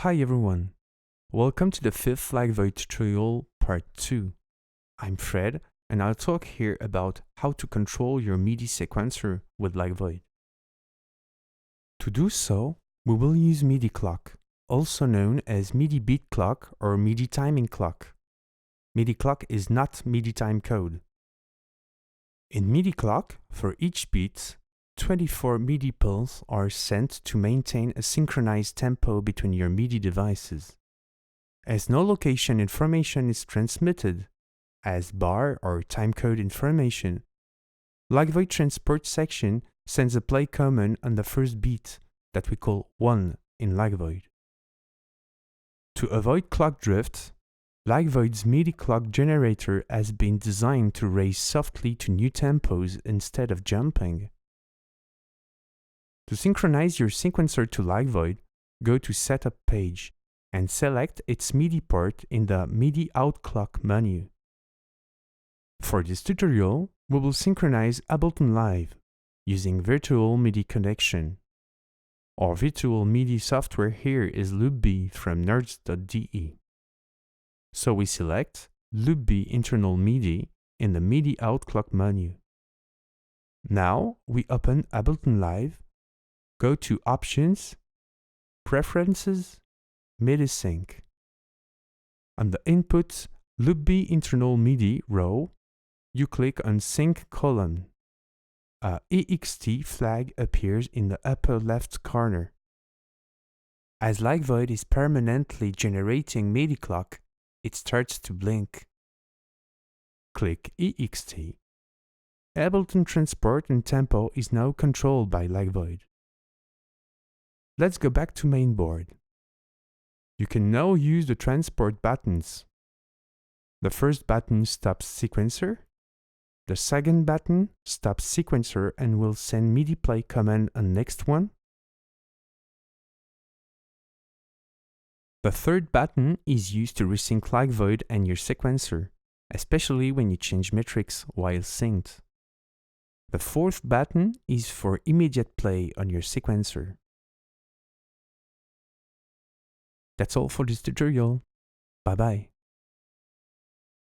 Hi everyone, welcome to the 5th Lagvoid tutorial part 2. I'm Fred and I'll talk here about how to control your MIDI sequencer with Lagvoid. To do so, we will use MIDIclock, also known as MIDI beat clock or MIDI timing clock. MIDIclock is not MIDI time code. In MIDIclock, for each beat, 24 MIDI pulses are sent to maintain a synchronized tempo between your MIDI devices. As no location information is transmitted, as bar or timecode information, Lagvoid transport section sends a play command on the first beat that we call 1 in Lagvoid. To avoid clock drift, Lagvoid's MIDI clock generator has been designed to raise softly to new tempos instead of jumping. To synchronize your sequencer to Lagvoid, go to Setup page and select its MIDI port in the MIDI out clock menu. For this tutorial, we will synchronize Ableton Live using virtual MIDI connection. Our virtual MIDI software here is LoopB from nerds.de. So we select LoopB internal MIDI in the MIDI out clock menu. Now we open Ableton Live, go to Options, Preferences, MIDI Sync. On the Input LoopB internal MIDI row, you click on Sync column. A EXT flag appears in the upper left corner. As Lagvoid is permanently generating MIDI clock, it starts to blink. Click EXT. Ableton transport and tempo is now controlled by Lagvoid. Let's go back to mainboard. You can now use the transport buttons. The first button stops sequencer. The second button stops sequencer and will send MIDI play command on next one. The third button is used to resync Lagvoid and your sequencer, especially when you change metrics while synced. The fourth button is for immediate play on your sequencer. That's all for this tutorial. Bye bye.